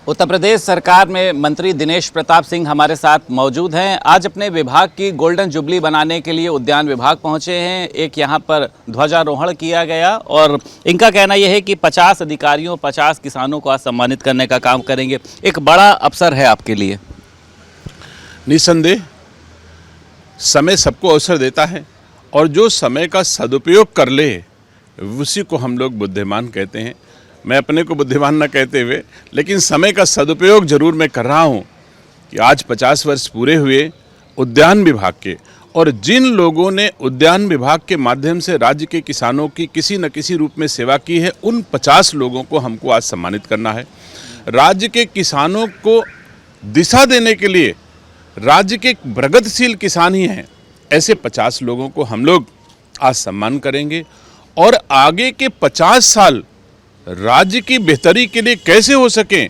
उत्तर प्रदेश सरकार में मंत्री दिनेश प्रताप सिंह हमारे साथ मौजूद हैं। आज अपने विभाग की गोल्डन जुबली बनाने के लिए उद्यान विभाग पहुंचे हैं। एक यहां पर ध्वजारोहण किया गया और इनका कहना यह है कि 50 अधिकारियों 50 किसानों को आज सम्मानित करने का काम करेंगे। एक बड़ा अवसर है आपके लिए। निसंदेह समय सबको अवसर देता है और जो समय का सदुपयोग कर ले उसी को हम लोग बुद्धिमान कहते हैं। मैं अपने को बुद्धिमान न कहते हुए लेकिन समय का सदुपयोग जरूर मैं कर रहा हूँ कि आज 50 वर्ष पूरे हुए उद्यान विभाग के, और जिन लोगों ने उद्यान विभाग के माध्यम से राज्य के किसानों की किसी न किसी रूप में सेवा की है, उन 50 लोगों को हमको आज सम्मानित करना है। राज्य के किसानों को दिशा देने के लिए राज्य के प्रगतिशील किसान ही हैं, ऐसे 50 लोगों को हम लोग आज सम्मान करेंगे और आगे के 50 साल राज्य की बेहतरी के लिए कैसे हो सके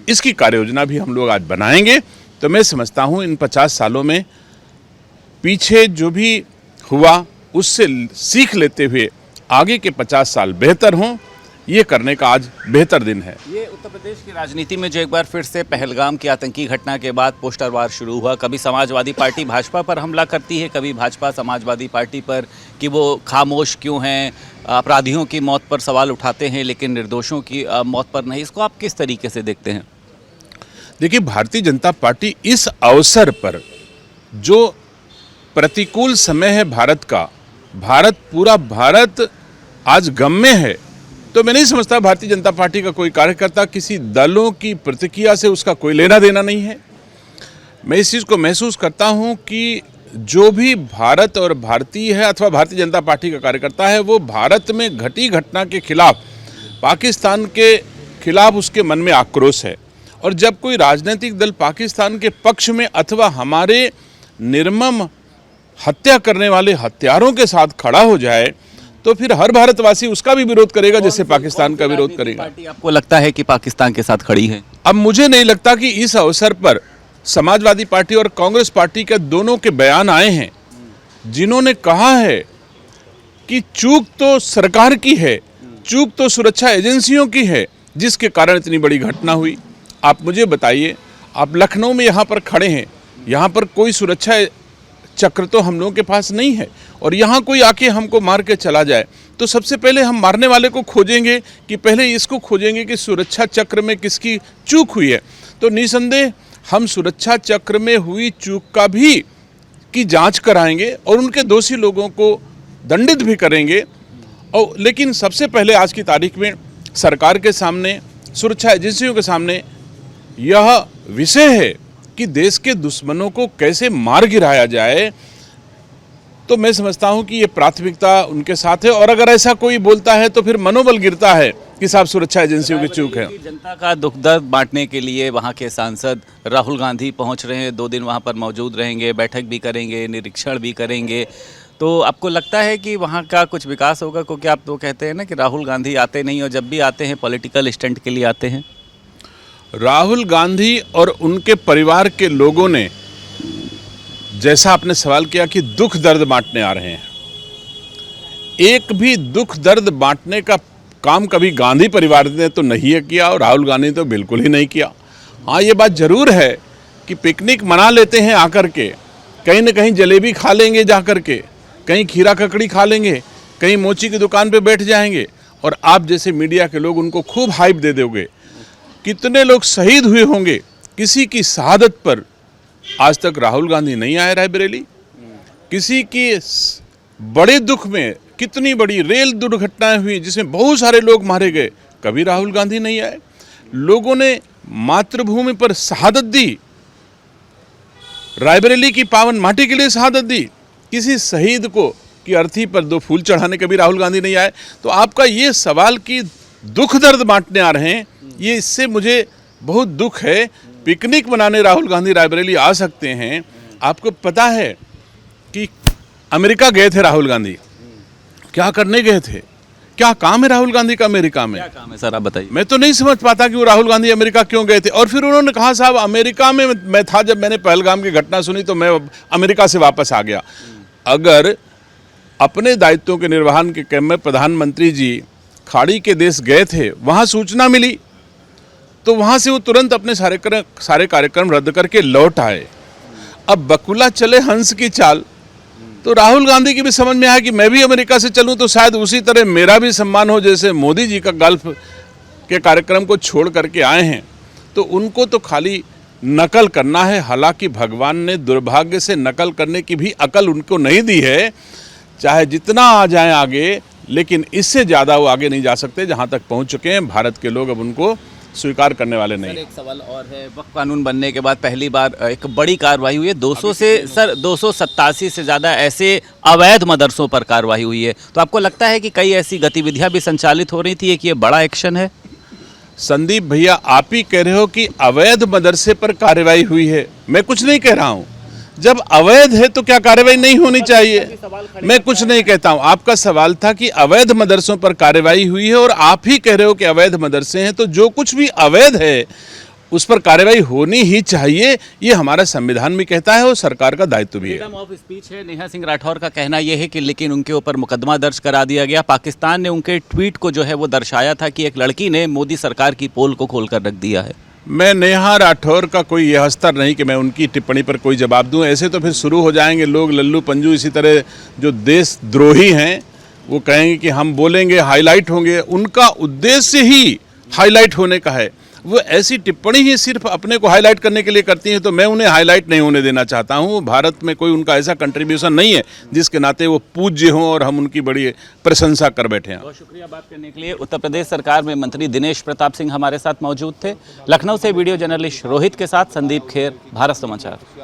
इसकी कार्ययोजना भी हम लोग आज बनाएंगे। तो मैं समझता हूँ इन 50 सालों में पीछे जो भी हुआ उससे सीख लेते हुए आगे के 50 साल बेहतर हों, ये करने का आज बेहतर दिन है। ये उत्तर प्रदेश की राजनीति में जो एक बार फिर से पहलगाम की आतंकी घटना के बाद पोस्टर वार शुरू हुआ। कभी समाजवादी पार्टी भाजपा पर हमला करती है, कभी भाजपा समाजवादी पार्टी पर कि वो खामोश क्यों हैं, अपराधियों की मौत पर सवाल उठाते हैं लेकिन निर्दोषों की मौत पर नहीं। इसको आप किस तरीके से देखते हैं? देखिए, भारतीय जनता पार्टी इस अवसर पर जो प्रतिकूल समय है भारत का, पूरा भारत आज गम में है, तो मैं नहीं समझता भारतीय जनता पार्टी का कोई कार्यकर्ता किसी दलों की प्रतिक्रिया से उसका कोई लेना देना नहीं है। मैं इस चीज़ को महसूस करता हूं कि जो भी भारत और भारतीय है अथवा भारतीय जनता पार्टी का कार्यकर्ता है, वो भारत में घटी घटना के खिलाफ, पाकिस्तान के खिलाफ उसके मन में आक्रोश है। और जब कोई राजनीतिक दल पाकिस्तान के पक्ष में अथवा हमारे निर्मम हत्या करने वाले हत्यारों के साथ खड़ा हो जाए तो फिर हर भारतवासी उसका भी विरोध करेगा जैसे पाकिस्तान का विरोध करेगा। पार्टी आपको लगता है कि पाकिस्तान के साथ खड़ी है? अब मुझे नहीं लगता कि इस अवसर पर समाजवादी पार्टी और कांग्रेस पार्टी के दोनों के बयान आए हैं जिन्होंने कहा है कि चूक तो सरकार की है, चूक तो सुरक्षा एजेंसियों की है जिसके कारण इतनी बड़ी घटना हुई। आप मुझे बताइए, आप लखनऊ में यहाँ पर खड़े हैं, यहाँ पर कोई सुरक्षा चक्र तो हम लोगों के पास नहीं है और यहाँ कोई आके हमको मार के चला जाए तो सबसे पहले हम मारने वाले को खोजेंगे कि पहले इसको खोजेंगे कि सुरक्षा चक्र में किसकी चूक हुई है। तो निसंदेह हम सुरक्षा चक्र में हुई चूक का भी की जांच कराएंगे और उनके दोषी लोगों को दंडित भी करेंगे। और लेकिन सबसे पहले आज की तारीख में सरकार के सामने, सुरक्षा एजेंसियों के सामने यह विषय है कि देश के दुश्मनों को कैसे मार गिराया जाए। तो मैं समझता हूं कि ये प्राथमिकता उनके साथ है और अगर ऐसा कोई बोलता है तो फिर मनोबल गिरता है कि साहब सुरक्षा एजेंसियों की चूक है। जनता का दुख दर्द बांटने के लिए वहां के सांसद राहुल गांधी पहुंच रहे हैं, 2 दिन वहां पर मौजूद रहेंगे, बैठक भी करेंगे, निरीक्षण भी करेंगे। तो आपको लगता है कि वहाँ का कुछ विकास होगा? क्योंकि आप तो कहते हैं ना कि राहुल गांधी आते नहीं और जब भी आते हैं पॉलिटिकल स्टंट के लिए आते हैं। राहुल गांधी और उनके परिवार के लोगों ने, जैसा आपने सवाल किया कि दुख दर्द बांटने आ रहे हैं, एक भी दुख दर्द बांटने का काम कभी गांधी परिवार ने तो नहीं किया और राहुल गांधी तो बिल्कुल ही नहीं किया। हाँ, ये बात जरूर है कि पिकनिक मना लेते हैं आकर के, कहीं न कहीं जलेबी खा लेंगे जा कर के, कहीं खीरा ककड़ी खा लेंगे, कहीं मोची की दुकान पे बैठ जाएंगे और आप जैसे मीडिया के लोग उनको खूब हाइप दे दोगे। कितने लोग शहीद हुए होंगे किसी की शहादत पर, आज तक राहुल गांधी नहीं आए रायबरेली। किसी की बड़े दुख में, कितनी बड़ी रेल दुर्घटनाएं हुई जिसमें बहुत सारे लोग मारे गए, कभी राहुल गांधी नहीं आए। लोगों ने मातृभूमि पर शहादत दी, रायबरेली की पावन माटी के लिए शहादत दी, किसी शहीद को की अर्थी पर 2 फूल चढ़ाने कभी राहुल गांधी नहीं आए। तो आपका ये सवाल कि दुख दर्द बांटने आ रहे हैं, ये इससे मुझे बहुत दुख है। पिकनिक मनाने राहुल गांधी रायबरेली आ सकते हैं। आपको पता है कि अमेरिका गए थे राहुल गांधी, क्या करने गए थे? क्या काम है राहुल गांधी का अमेरिका में? क्या काम है सर, आप बताइए। मैं तो नहीं समझ पाता कि वो राहुल गांधी अमेरिका क्यों गए थे। और फिर उन्होंने कहा साहब अमेरिका में मैं था जब मैंने पहलगाम की घटना सुनी तो मैं अमेरिका से वापस आ गया। अगर अपने दायित्वों के निर्वहन के क्रम में प्रधानमंत्री जी खाड़ी के देश गए थे, वहाँ सूचना मिली तो वहाँ से वो तुरंत अपने सारे कार्यक्रम रद्द करके लौट आए। अब बकुला चले हंस की चाल, तो राहुल गांधी की भी समझ में आया कि मैं भी अमेरिका से चलूं तो शायद उसी तरह मेरा भी सम्मान हो, जैसे मोदी जी का गल्फ के कार्यक्रम को छोड़ करके आए हैं। तो उनको तो खाली नकल करना है। हालांकि भगवान ने दुर्भाग्य से नकल करने की भी अकल उनको नहीं दी है। चाहे जितना आ जाएं आगे, लेकिन इससे ज़्यादा वो आगे नहीं जा सकते जहां तक पहुंच चुके हैं। भारत के लोग अब उनको स्वीकार करने वाले नहीं। सर एक सवाल और है, वक्फ कानून बनने के बाद पहली बार एक बड़ी कार्रवाई हुई है। 287 से ज़्यादा ऐसे अवैध मदरसों पर कार्रवाई हुई है। तो आपको लगता है कि कई ऐसी गतिविधियां भी संचालित हो रही थी कि ये बड़ा एक्शन है? संदीप भैया, आप ही कह रहे हो कि अवैध मदरसे पर कार्रवाई हुई है। मैं कुछ नहीं कह रहा हूं। जब अवैध है तो क्या कार्रवाई नहीं होनी चाहिए? मैं कुछ नहीं कहता हूं। आपका सवाल था कि अवैध मदरसों पर कार्रवाई हुई है और आप ही कह रहे हो कि अवैध मदरसे हैं, तो जो कुछ भी अवैध है उस पर कार्रवाई होनी ही चाहिए। ये हमारा संविधान भी कहता है और सरकार का दायित्व भी है। फ्रीडम ऑफ स्पीच है। नेहा सिंह राठौर का कहना यह है कि लेकिन उनके ऊपर मुकदमा दर्ज करा दिया गया। पाकिस्तान ने उनके ट्वीट को जो है वो दर्शाया था कि एक लड़की ने मोदी सरकार की पोल को खोलकर रख दिया है। मैं नेहा राठौर का कोई यह स्तर नहीं कि मैं उनकी टिप्पणी पर कोई जवाब दूं। ऐसे तो फिर शुरू हो जाएंगे लोग लल्लू पंजू, इसी तरह जो देशद्रोही हैं वो कहेंगे कि हम बोलेंगे हाईलाइट होंगे। उनका उद्देश्य ही हाईलाइट होने का है। वो ऐसी टिप्पणी ही सिर्फ अपने को हाईलाइट करने के लिए करती हैं, तो मैं उन्हें हाईलाइट नहीं होने देना चाहता हूँ। भारत में कोई उनका ऐसा कंट्रीब्यूशन नहीं है जिसके नाते वो पूज्य हों और हम उनकी बड़ी प्रशंसा कर बैठे हैं। बहुत शुक्रिया बात करने के लिए। उत्तर प्रदेश सरकार में मंत्री दिनेश प्रताप सिंह हमारे साथ मौजूद थे। लखनऊ से वीडियो जर्नलिस्ट रोहित के साथ संदीप खेर, भारत समाचार।